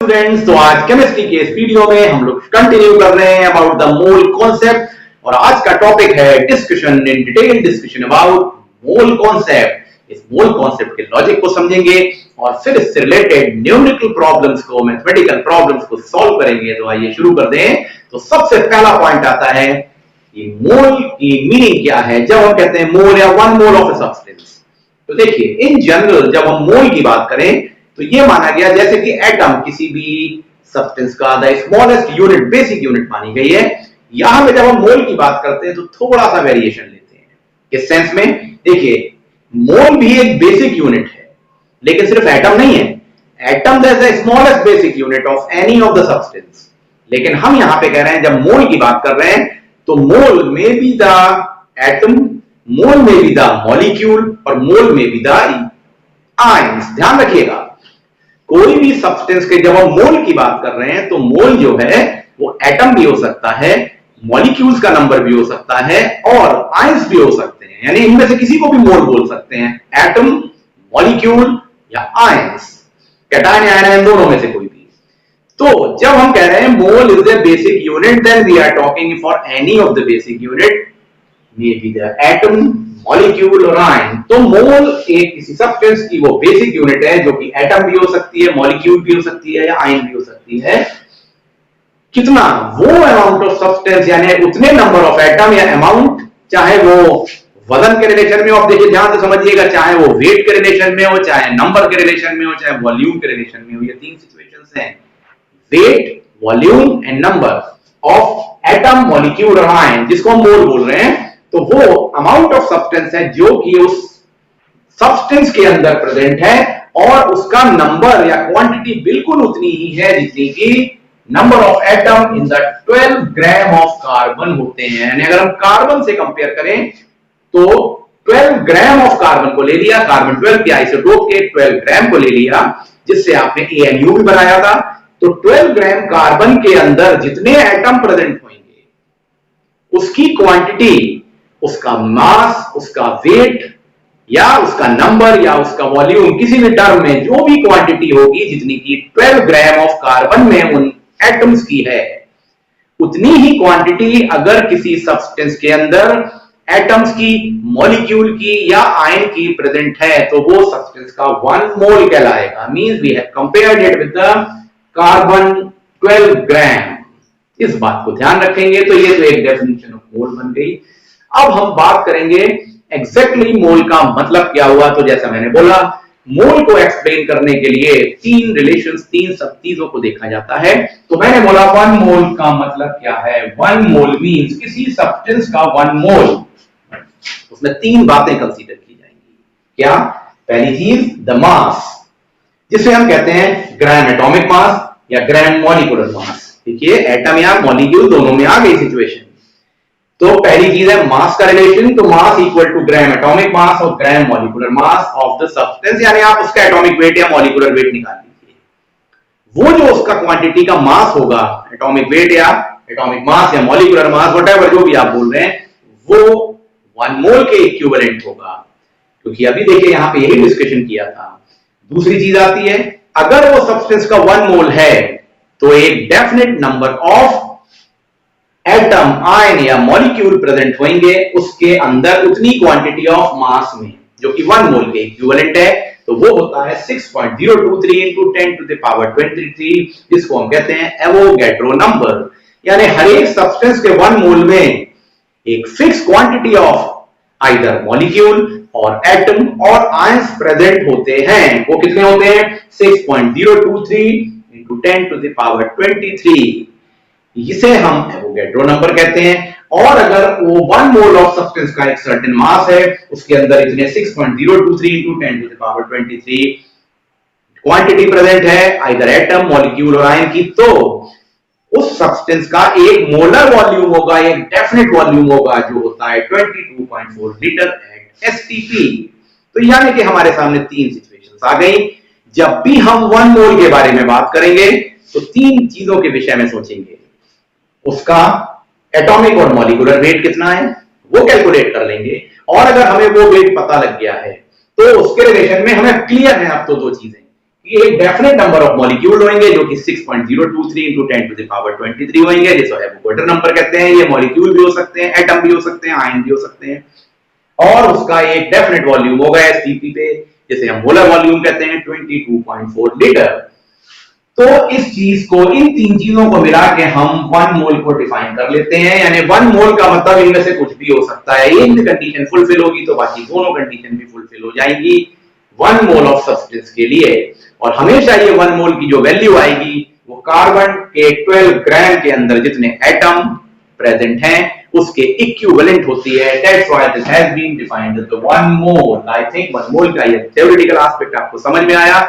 Students, तो आज chemistry के इस वीडियो में हम लोग कंटिन्यू कर रहे हैं अबाउट द मोल कॉन्सेप्ट और आज का टॉपिक है discussion in detail discussion about mole concept. इस मोल कॉन्सेप्ट के लॉजिक को समझेंगे और फिर इससे रिलेटेड न्यूमेरिकल प्रॉब्लम्स को, मैथमेटिकल प्रॉब्लम्स को सॉल्व करेंगे। तो आइए शुरू कर दें। तो सबसे पहला पॉइंट आता है कि मोल की मीनिंग क्या है जब हम कहते हैं मोल या 1 मोल ऑफ अ सब्सटेंस। तो देखिए, इन जनरल जब हम मोल की बात करें तो ये माना गया जैसे कि एटम किसी भी सब्सटेंस का the smallest unit, basic unit मानी गई है। यहां पे जब हम मोल की बात करते हैं तो थोड़ा सा वेरिएशन लेते हैं। किस सेंस में? देखिए, मोल भी एक बेसिक यूनिट है, लेकिन सिर्फ एटम नहीं है। Atom the smallest basic unit of any of the substance, लेकिन हम यहां पे कह रहे हैं जब मोल की बात कर रहे हैं तो मोल में भी द एटम, मोल में भी द मॉलिक्यूल और मोल में भी द आयंस। ध्यान रखिएगा, कोई भी सब्सटेंस के जब हम मोल की बात कर रहे हैं तो मोल जो है वो एटम भी हो सकता है, मॉलिक्यूल्स का नंबर भी हो सकता है और आयंस भी हो सकते हैं। यानी इनमें से किसी को भी मोल बोल सकते हैं, एटम, मॉलिक्यूल या आयंस, कैटायन या आयन, दोनों में से कोई भी। तो जब हम कह रहे हैं mole is the basic unit, then we are talking for any of the basic unit, may be the atom, molecule और आयन। तो मोल एक किसी सब्सटेंस की वो बेसिक यूनिट है जो कि एटम भी हो सकती है, मॉलिक्यूल भी हो सकती है या आयन भी हो सकती है। कितना? वो अमाउंट ऑफ सब्सटेंस, यानी उतने नंबर ऑफ एटम या अमाउंट, चाहे वो वजन के रिलेशन में हो, आप देखिए ध्यान से समझिएगा, चाहे वो वेट के रिलेशन में हो, चाहे नंबर के रिलेशन में हो, चाहे वॉल्यूम के रिलेशन में हो। ये तीन सिचुएशंस हैं, weight, volume and number of atom, molecule और आयन, जिसको हम मोल बोल रहे हैं। तो वो अमाउंट ऑफ सब्सटेंस है जो कि उस सब्सटेंस के अंदर प्रेजेंट है और उसका नंबर या क्वांटिटी बिल्कुल उतनी ही है जितनी कि number of atom in the 12 gram of carbon होते हैं। यानी अगर हम कार्बन से कंपेयर करें तो 12 ग्राम ऑफ कार्बन को ले लिया, कार्बन 12 के आइसोटोप के 12 ग्राम को ले लिया, जिससे आपने ANU भी बनाया था। तो 12 ग्राम कार्बन के अंदर जितने एटम प्रेजेंट होंगे उसकी क्वांटिटी, उसका मास, उसका वेट या उसका नंबर या उसका वॉल्यूम, किसी भी टर्म में जो भी क्वांटिटी होगी जितनी की 12 ग्राम ऑफ कार्बन में उन एटम्स की है, उतनी ही क्वांटिटी अगर किसी सब्सटेंस के अंदर एटम्स की, मॉलिक्यूल की या आयन की प्रेजेंट है तो वो सब्सटेंस का 1 मोल कहलाएगा। Means we have compared it with the carbon 12 gram. इस बात को ध्यान रखेंगे। तो ये तो एक डेफिनेशन ऑफ मोल बन गई। अब हम बात करेंगे एग्जैक्टली मोल का मतलब क्या हुआ। तो जैसा मैंने बोला, मोल को एक्सप्लेन करने के लिए तीन रिलेशंस, तीन सब चीजों को देखा जाता है। तो मैंने बोला 1 मोल का मतलब क्या है। 1 मोल मींस किसी सब्सटेंस का 1 मोल, उसमें तीन बातें कंसीडर की जाएंगी। क्या? पहली चीज द मास, जिसे हम कहते हैं ग्राम एटॉमिक मास या ग्राम मॉलिक्यूलर मास। देखिए, एटम या मॉलिक्यूल दोनों में आ गई सिचुएशन। तो पहली चीज है मास का रिलेशन। तो mass equal to gram atomic mass और gram molecular mass of the substance, यानी आप उसका एटॉमिक वेट या मॉलिक्यूलर वेट निकाल लीजिए। वो जो उसका क्वांटिटी का मास होगा, एटॉमिक वेट या एटॉमिक मास या मॉलिक्यूलर मास, व्हाटएवर जो भी आप बोल रहे हैं, वो 1 मोल के इक्विवेलेंट होगा। क्योंकि अभी देखिए यहां पे यही डिस्कशन किया था। दूसरी चीज आती है, अगर वो सब्सटेंस का 1 मोल है तो एक definite number of atom, ion या मॉलिक्यूल प्रेजेंट होंगे उसके अंदर उतनी क्वांटिटी ऑफ मास में जो कि 1 मोल के इक्विवेलेंट है। तो वो होता है 6.023 into 10 to the power 23, जिसको हम कहते हैं एवोगैड्रो नंबर। यानी हर एक सब्सटेंस के 1 मोल में एक fix quantity of either molecule और एटम और आयंस प्रेजेंट होते हैं। वो कितने होते हैं? 6.023 into 10 to the power 23। इसे हम एवोगैड्रो नंबर कहते हैं। और अगर वो 1 मोल ऑफ सब्सटेंस का एक सर्टेन मास है, उसके अंदर इतने 6.023 into 10 to the power 23 quantity present है आइदर एटम, मॉलिक्यूल और आयन की, तो उस सब्सटेंस का एक मोलर वॉल्यूम होगा, एक डेफिनेट वॉल्यूम होगा जो होता है 22.4 लीटर एट एसटीपी। तो यानी कि हमारे सामने तीन सिचुएशंस आ गई। जब भी हम 1 मोल के बारे में बात करेंगे तो तीन चीजों के विषय में सोचेंगे। उसका एटॉमिक और मॉलिक्यूलर वेट कितना है वो कैलकुलेट कर लेंगे, और अगर हमें वो वेट पता लग गया है तो उसके रिलेशन में हमें क्लियर है अब तो दो चीजें कि एक डेफिनेट नंबर ऑफ मॉलिक्यूल होंगे जो कि 6.023 into 10 to the power 23 होंगे, जिसको एवोगाड्रो नंबर कहते हैं। ये मॉलिक्यूल भी हो सकते हैं, एटम भी हो सकते हैं, आयन भी हो सकते हैं, और उसका एक डेफिनेट वॉल्यूम होगा एसटीपी पे, जिसे हम मोलर वॉल्यूम कहते हैं 22.4 लीटर। तो इस चीज को, इन तीन चीजों को मिला के हम 1 मोल को डिफाइन कर लेते हैं, यानी 1 मोल का मतलब इनमें से कुछ भी हो सकता है। एक भी कंडीशन फुलफिल होगी तो बाकी दोनों कंडीशन भी फुलफिल हो जाएंगी 1 मोल ऑफ सब्सटेंस के लिए। और हमेशा ये 1 मोल की जो वैल्यू आएगी वो कार्बन के 12 ग्राम के अंदर जितने एटम प्रेजेंट हैं उसके इक्विवेलेंट होती है। That's why this has been defined as 1 mole. I think 1 mole का ये थ्योरेटिकल एस्पेक्ट आपको समझ में आया।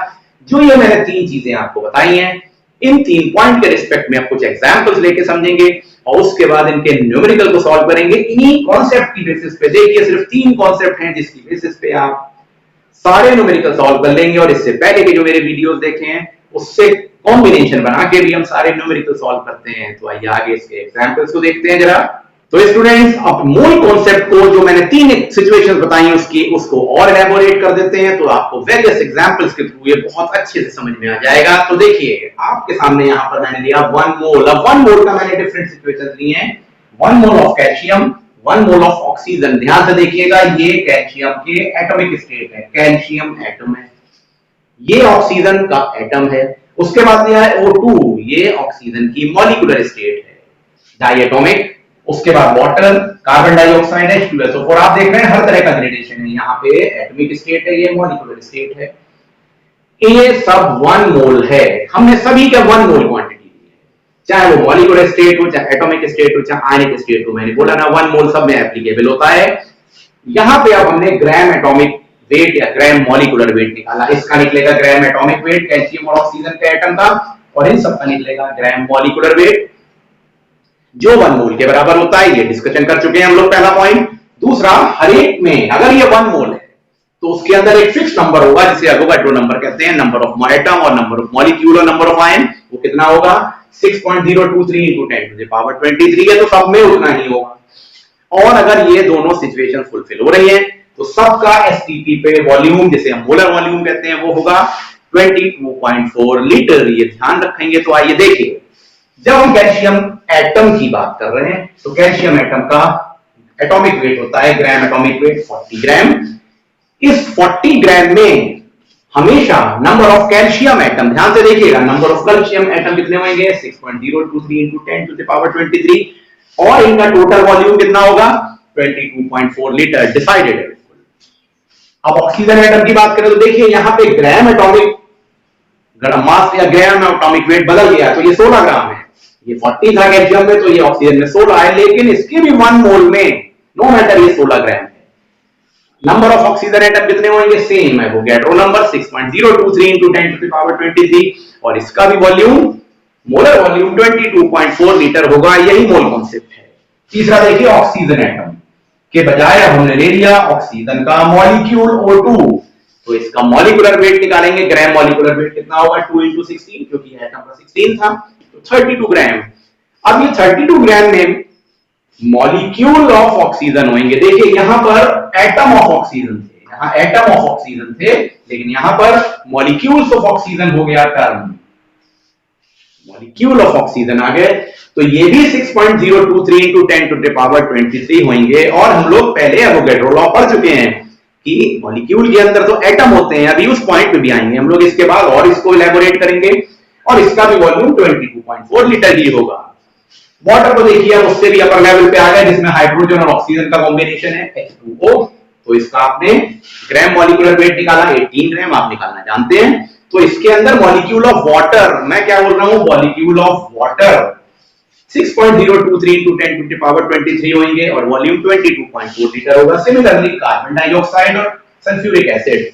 जो ये मैंने तीन चीजें आपको बताई हैं, इन तीन पॉइंट के रिस्पेक्ट में आप कुछ एग्जांपल्स लेके समझेंगे और उसके बाद इनके न्यूमेरिकल को सॉल्व करेंगे इन्हीं कॉन्सेप्ट की बेसिस पे। देखिए सिर्फ तीन कॉन्सेप्ट हैं जिसकी बेसिस पे आप सारे न्यूमेरिकल सॉल्व कर लेंगे, और इससे पहले के जो मेरे वीडियोस देखे हैं उससे कॉम्बिनेशन बना के भी हम सारे न्यूमेरिकल सॉल्व करते हैं। तो आइए आगे इसके एग्जांपल्स को देखते हैं जरा। तो स्टूडेंट्स, अब मूल कॉन्सेप्ट को जो मैंने तीन सिचुएशंस बताई उसको और एलैबोरेट कर देते हैं, तो आपको वेरियस एग्जांपल्स के थ्रू ये बहुत अच्छे से समझ में आ जाएगा। तो देखिए आपके सामने यहाँ पर मैंने लिया 1 मोल। अब 1 मोल का मैंने डिफरेंट सिचुएशंस लिए हैं। 1 mole of calcium, 1 mole of oxygen. ध्यान से देखिएगा, ये कैल्शियम के एटॉमिक स्टेट है, कैल्शियम एटम है, ये ऑक्सीजन का एटम है। उसके बाद लिया है O2, ये ऑक्सीजन की मॉलिक्यूलर स्टेट है, डायटोमिक। उसके बाद वाटर, कार्बन डाइऑक्साइड है, H2SO4। आप देख रहे हैं हर तरह का ग्रेडेशन है, यहाँ पे एटॉमिक स्टेट है, ये मॉलिक्यूलर स्टेट है। ये सब 1 मोल है। हमने सभी का 1 मोल क्वांटिटी ली है, चाहे वो मॉलिक्यूलर स्टेट हो, चाहे एटॉमिक स्टेट हो, चाहे आयनिक स्टेट हो। मैंने बोला ना 1 मोल सब में एप्लीकेबल होता है। यहाँ पे अब हमने ग्राम एटॉमिक वेट या ग्राम मॉलिक्यूलर वेट निकाला। इसका निकलेगा ग्राम एटॉमिक वेट कैल्शियम और ऑक्सीजन के एटम का, और इन सबका निकलेगा ग्राम मॉलिक्यूलर वेट जो 1 मोल के बराबर होता है। ये डिस्कशन कर चुके हैं हम लोग, पहला पॉइंट। दूसरा, हर एक में अगर ये 1 मोल है तो उसके अंदर एक फिक्स नंबर होगा जिसे एवोगाड्रो नंबर कहते हैं, नंबर ऑफ एटम और नंबर ऑफ मॉलिक्यूल और नंबर ऑफ आयन। वो कितना होगा? 6.023 into 10 to the power 23 है, तो सब में उतना ही होगा। और अगर ये दोनों सिचुएशन फुलफिल हो रही है तो सबका एसटीपी पे वॉल्यूम, जिसे हम मोलर वॉल्यूम कहते हैं, वो होगा 22.4 लीटर। ये ध्यान रखेंगे। तो आइए देखिए, जब हम कैल्शियम एटम की बात कर रहे हैं तो कैल्शियम एटम का एटॉमिक वेट होता है, ग्राम एटॉमिक वेट 40 ग्राम। इस 40 ग्राम में हमेशा नंबर ऑफ कैल्शियम एटम, ध्यान से देखिएगा, नंबर ऑफ कैल्शियम एटम कितने होंगे? 6.023 into 10 to the power 23, और इनका टोटल वॉल्यूम कितना होगा? 22.4 लीटर। डिसाइडेड है। अब ऑक्सीजन एटम की बात करें तो देखिए यहाँ पे ग्राम एटॉमिक मास या ग्राम एटॉमिक वेट बदल गया, तो ये 16 ग्राम है। ये 40 था कैल्शियम में, तो ये ऑक्सीजन में 16 है, लेकिन इसके भी 1 मोल में नो मैटर ये 16 ग्राम है। नंबर ऑफ ऑक्सीजन एटम कितने होंगे? सेम है, वो Avogadro number 6.023 into 10 to the power 23, और इसका भी वॉल्यूम, मोलर वॉल्यूम 22.4 लीटर होगा। यही मोल कॉन्सेप्ट है। तीसरा देखिए, ऑक्सीजन एटम के बजाय हमने ले लिया ऑक्सीजन का मॉलिक्यूल O2, तो इसका मॉलिक्यूलर वेट निकालेंगे। ग्राम मॉलिक्यूलर वेट कितना होगा? 2 into 16, क्योंकि एटम का 16 था, तो 32 ग्राम। अब ये 32 ग्राम में मॉलिक्यूल ऑफ ऑक्सीजन होंगे। देखिए यहां पर एटम ऑफ ऑक्सीजन थे, यहां एटम ऑफ ऑक्सीजन थे, लेकिन यहां पर मॉलिक्यूल्स ऑफ ऑक्सीजन हो गया टर्म, मॉलिक्यूल ऑफ ऑक्सीजन आ गए। तो ये भी 6.023 into 10 to the power 23 होंगे। और हम लोग पहले एवोगाड्रो लॉ पढ़ चुके हैं कि मॉलिक्यूल के अंदर तो एटम होते हैं, अभी उस पॉइंट पे भी आएंगे हम लोग इसके बाद, और इसको इलैबोरेट करेंगे। और इसका भी वॉल्यूम 22.4 लीटर ही होगा। वाटर को देखिए, अब उससे भी अपर लेवल पे आ गया, जिसमें हाइड्रोजन और ऑक्सीजन का कॉम्बिनेशन है H2O। तो इसका आपने ग्राम मॉलिक्यूलर वेट निकाला 18 ग्राम, आप निकालना जानते हैं। तो इसके अंदर मॉलिक्यूल ऑफ वाटर, मैं क्या बोल रहा हूं, molecule of water 6.023 into 10 to the power 23 होंगे, और वॉल्यूम 22.4 लीटर होगा। सिमिलरली कार्बन डाइऑक्साइड और सल्फ्यूरिक एसिड,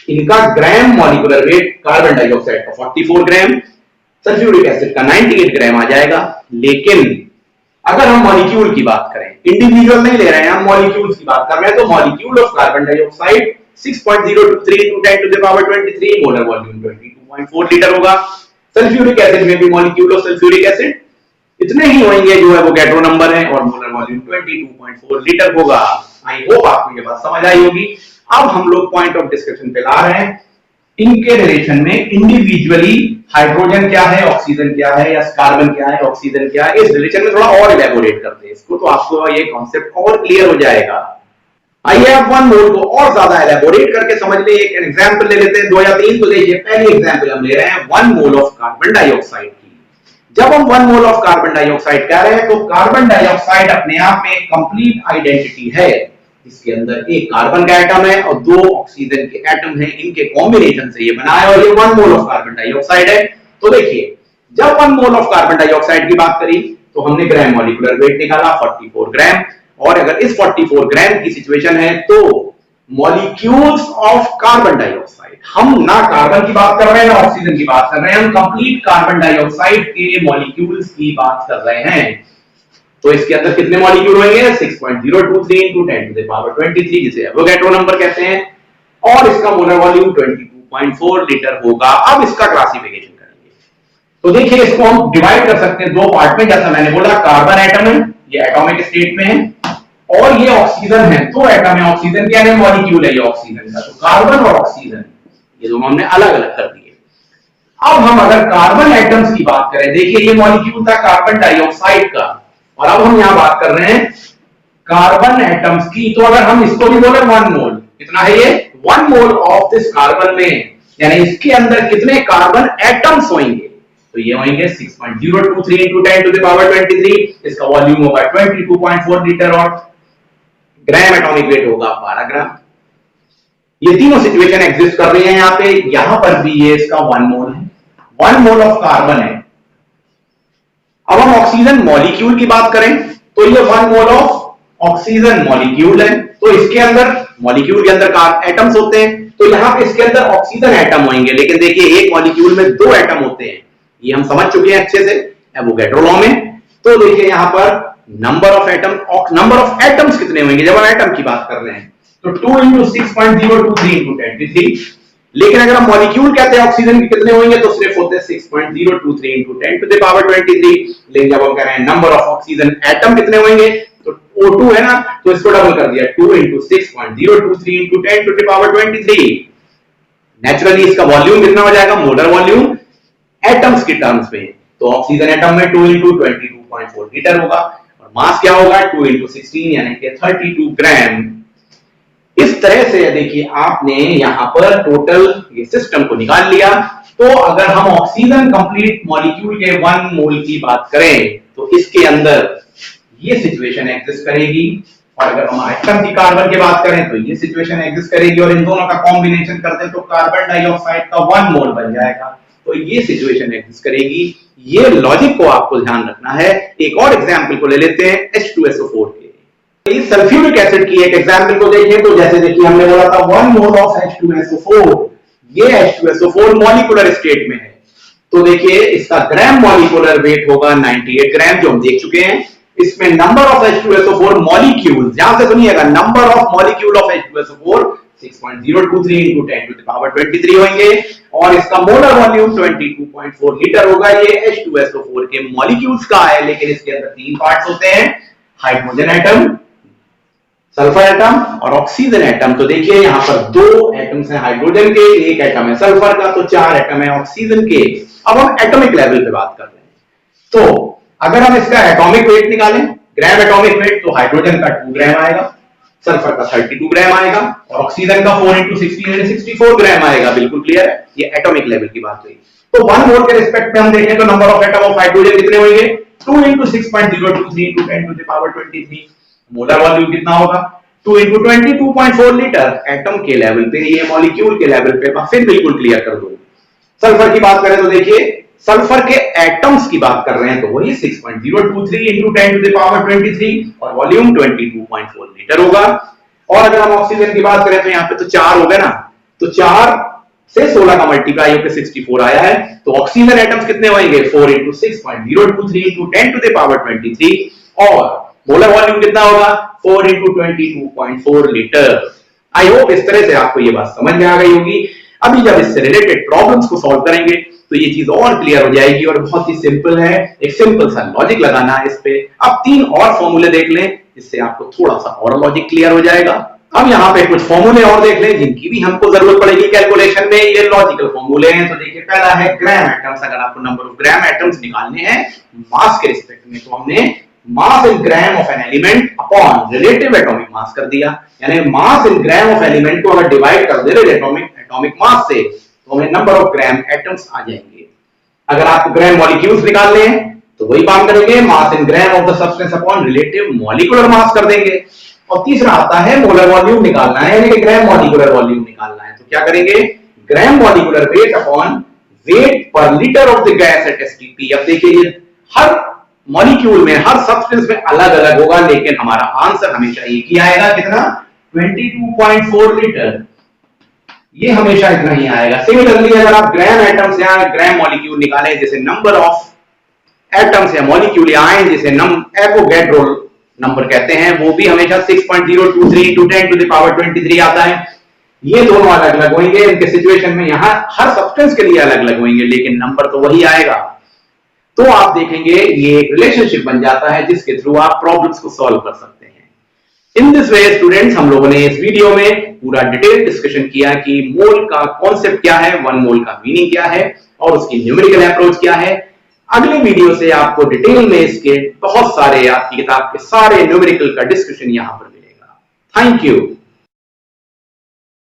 इनका ग्राम मॉलिक्यूलर वेट, कार्बन डाइऑक्साइड का 44 ग्राम, सल्फ्यूरिक एसिड का 98 ग्राम आ जाएगा। लेकिन अगर हम मॉलिक्यूल की बात करें, इंडिविजुअल नहीं ले रहे हैं, हम मॉलिक्यूल्स की बात कर रहे हैं, तो molecule of carbon dioxide 6.023 into 10 to the power 23, molar volume 22.4 litre होगा। सल्फ्यूरिक एसिड में भी मॉलिक्यूल ऑफ सल्फ्यूरिक एसिड इतने ही होंगे जो एवोगाड्रो नंबर है, और मोलर वॉल्यूम 22.4 लीटर होगा। आई होप आपको ये बात समझ आई होगी। अब हम लोग पॉइंट ऑफ डिस्कशन पे ला रहे हैं इनके रिलेशन में इंडिविजुअली हाइड्रोजन क्या है, ऑक्सीजन क्या है, या कार्बन क्या है, ऑक्सीजन क्या है। इस रिलेशन में थोड़ा और इलेबोरेट करते हैं इसको, तो आपको ये कॉन्सेप्ट और क्लियर हो जाएगा। आइए आप वन मोल को और ज्यादा इलेबोरेट करके समझ ले। एक एग्जांपल ले लेते हैं, 2 या 3 तो देखिए। पहली एग्जांपल हम ले रहे हैं 1 मोल ऑफ कार्बन डाइऑक्साइड की। जब हम 1 मोल ऑफ कार्बन डाइऑक्साइड कह रहे हैं तो कार्बन डाइऑक्साइड अपने आप में एक कंप्लीट आइडेंटिटी है। इसके अंदर एक कार्बन का एटम है और 2 ऑक्सीजन के एटम हैं, इनके कॉम्बिनेशन से ये बना है और ये 1 मोल ऑफ कार्बन डाइऑक्साइड है। तो देखिए, जब 1 मोल ऑफ कार्बन डाइऑक्साइड की बात करी तो हमने ग्राम मॉलिक्यूलर वेट निकाला 44 ग्राम, और अगर इस 44 ग्राम की सिचुएशन है तो मॉलिक्यूल्स ऑफ कार्बन डाइऑक्साइड, हम ना कार्बन की बात कर रहे हैं ना ऑक्सीजन की बात कर रहे हैं, हम कंप्लीट कार्बन डाइऑक्साइड के मॉलिक्यूल्स की बात कर रहे हैं। तो इसके अंदर कितने मॉलिक्यूल होंगे? 6.023 into 10 to the power 23, जिसे एवोगैड्रो नंबर कहते हैं, और इसका मोलर वॉल्यूम 22.4 लीटर होगा। अब इसका क्लासिफिकेशन करेंगे तो देखिए, इसको हम डिवाइड कर सकते हैं 2 पार्ट में। जैसा मैंने बोला, कार्बन एटम है, ये एटॉमिक स्टेट में है, और ये ऑक्सीजन है, 2 एटम है। ऑक्सीजन क्या है? मॉलिक्यूल है ये ऑक्सीजन का। तो कार्बन और ऑक्सीजन ये दोनों हमने अलग अलग कर दिए। अब हम अगर कार्बन एटम्स की बात करें, देखिए ये मॉलिक्यूल था कार्बन डाइऑक्साइड का, और अब हम यहां बात कर रहे हैं कार्बन एटम्स की। तो अगर हम इसको भी बोले 1 मोल, कितना है ये? 1 मोल ऑफ दिस कार्बन में, यानी इसके अंदर कितने कार्बन एटम्स होंगे? तो ये होंगे 6.023 into 10 to the power 23। इसका वॉल्यूम होगा 22.4 लीटर और ग्राम एटॉमिक वेट होगा 12 ग्राम। ये तीनों सिचुएशन एग्जिस्ट कर रही है यहां पे। यहां पर भी ये इसका 1 मोल है, 1 मोल ऑफ कार्बन है। अब हम ऑक्सीजन मॉलिक्यूल की बात करें तो ये 1 मोल ऑफ ऑक्सीजन मॉलिक्यूल है। तो इसके अंदर, मॉलिक्यूल के अंदर एटम्स होते हैं, तो यहां पे इसके अंदर ऑक्सीजन एटम होंगे। लेकिन देखिए, एक मॉलिक्यूल में 2 एटम होते हैं, ये हम समझ चुके हैं अच्छे से एवोगैड्रो लॉ में। तो देखिए यहां पर नंबर ऑफ एटम्स कितने होंगे जब हम एटम की बात कर रहे हैं? तो 2 into 6.023 into 10⁻³। लेकिन अगर हम मॉलिक्यूल कहते हैं ऑक्सीजन के कितने होंगे तो सिर्फ होते हैं 6.023 into 10 to the power 23। लेकिन जब हम कह रहे हैं नंबर ऑफ ऑक्सीजन एटम कितने होंगे तो O2 है ना, तो इसको डबल कर दिया, 2 into 6.023 into 10 to the power 23। Naturally इसका वॉल्यूम कितना हो जाएगा? मोलर वॉल्यूम एटम्स की टर्म्स में। तो ऑक्सीजन एटम में 2 into 22.4 लीटर होगा, और मास क्या होगा? 2 into 16 यानी कि 32 ग्राम। इस तरह से देखिए, आपने यहां पर टोटल ये सिस्टम को निकाल लिया। तो अगर हम ऑक्सीजन कंप्लीट मॉलिक्यूल के 1 मोल की बात करें तो इसके अंदर ये सिचुएशन एग्जिस्ट करेगी, और अगर हम एटम की कार्बन की बात करें तो ये सिचुएशन एग्जिस्ट करेगी, और इन दोनों का कॉम्बिनेशन करते हैं तो कार्बन डाइऑक्साइड का 1 मोल बन जाएगा। तो ये सिचुएशन एग्जिस्ट करेगी। ये लॉजिक को आपको ध्यान रखना है। एक और एग्जांपल को ले लेते हैं H2SO4 के। इस सल्फ्यूरिक एसिड की एक एग्जांपल को देखें तो जैसे देखिए, हमने बोला था 1 मोल ऑफ H2SO4, ये H2SO4 मॉलिक्यूलर स्टेट में है। तो देखिए, इसका ग्राम मॉलिक्यूलर वेट होगा 98 ग्राम, जो हम देख चुके हैं। इसमें नंबर ऑफ H2SO4 मॉलिक्यूल, ध्यान से सुनिएगा, number of molecule of H2SO4 6.023 into 10 to the power 23 होंगे, और इसका मोलर वॉल्यूम 22.4 लीटर होगा। ये H2SO4 के मॉलिक्यूल्स का है, लेकिन इसके अंदर 3 पार्ट्स होते हैं, हाइड्रोजन एटम, सल्फर एटम और ऑक्सीजन एटम। तो देखिए यहां पर 2 एटम्स हैं हाइड्रोजन के, 1 एटम है सल्फर का, तो 4 एटम है ऑक्सीजन के। अब हम एटॉमिक लेवल पे बात कर रहे हैं। तो अगर हम इसका एटॉमिक वेट निकालें, ग्राम एटॉमिक वेट, तो हाइड्रोजन का 2 ग्राम आएगा, सल्फर का 32 ग्राम आएगा, और ऑक्सीजन का 4 into 16 यानी 64 ग्राम आएगा। बिल्कुल क्लियर है, ये एटॉमिक लेवल की बात हुई। तो 1 मोल के रिस्पेक्ट में हम देखें तो number of atom of hydrogen कितने होंगे? 2 into 6.023 into 10 to the power 23। Molar volume कितना होगा? 2 into 22.4 लीटर। एटम के लेवल पे, ये मॉलिक्यूल के लेवल पे फिर बिल्कुल क्लियर कर दो। सल्फर की बात करें तो देखिए, सल्फर के एटम्स की बात कर रहे हैं तो वही 6.023 into 10 to the power 23, और वॉल्यूम 22.4 लीटर होगा। और अगर हम ऑक्सीजन की बात करें तो यहाँ पे तो 4 हो गए ना, तो 4 से 16 का मल्टीप्लाई होकर 64 आया है। तो ऑक्सीजन एटम्स कितने होंगे? 4 into 6.023 into 10 to the power 23, और मोलर वॉल्यूम कितना होगा? 4 into 22.4 लीटर। आई होप इस तरह से आपको ये बात समझ में आ गई होगी। अभी जब इससे रिलेटेड प्रॉब्लम्स को सॉल्व करेंगे तो ये चीज और क्लियर हो जाएगी, और बहुत ही सिंपल है, एक सिंपल सा लॉजिक लगाना है इस पे। अब 3 और फॉर्मूले देख लें, जिससे आपको थोड़ा सा और लॉजिक क्लियर हो जाएगा। अब यहाँ पे कुछ फॉर्मूले और देख लें जिनकी भी हमको जरूरत पड़ेगी कैलकुलेशन में। ये लॉजिकल फॉर्मूले हैं। तो देखिए पहला है ग्राम एटम्स। अगर आपको नंबर ऑफ ग्राम एटम्स निकालने हैं मास के रिस्पेक्ट में तो हमने mass in gram of an element upon relative atomic mass कर दिया। यानी मास इन ग्राम ऑफ एलिमेंट को अगर डिवाइड कर दे रहे एटॉमिक मास से तो हमें नंबर ऑफ ग्राम एटम्स आ जाएंगे। अगर आपको ग्राम मॉलिक्यूल्स निकालने हैं तो वही काम करेंगे, mass in gram of the substance upon relative molecular mass कर देंगे। और तीसरा आता है मोलर वॉल्यूम निकालना है, यानी कि ग्राम मॉलिक्यूलर वॉल्यूम निकालना है। तो क्या करेंगे, gram molecular weight upon weight per litre of the gas at STP. अब देखिए ये हर मॉलिक्यूल में हर सब्सटेंस में अलग अलग होगा, लेकिन हमारा आंसर हमेशा एक ही आएगा। कितना? 22.4 लीटर। ये हमेशा इतना ही आएगा। सिमिलरली अगर आप ग्राम एटम्स या ग्राम मॉलिक्यूल निकालें, जैसे नंबर ऑफ एटम्स या मॉलिक्यूल या आयन जिसे एवोगैड्रो नंबर कहते हैं, वो भी हमेशा 6.023 into 10 to the power 23 आता है। ये दोनों अलग अलग होंगे, इनके सिचुएशन में यहां हर सब्सटेंस के लिए अलग अलग होंगे, लेकिन नंबर तो वही आएगा। तो आप देखेंगे ये एक रिलेशनशिप बन जाता है जिसके थ्रू आप प्रॉब्लम्स को सॉल्व कर सकते हैं। इन दिस वे स्टूडेंट्स, हम लोगों ने इस वीडियो में पूरा डिटेल डिस्कशन किया कि मोल का कॉन्सेप्ट क्या है, वन मोल का मीनिंग क्या है और उसकी न्यूमेरिकल अप्रोच क्या है। अगले वीडियो से आपको डिटेल में इसके बहुत सारे आपकी किताब के सारे न्यूमेरिकल का डिस्कशन यहां पर मिलेगा। Thank you.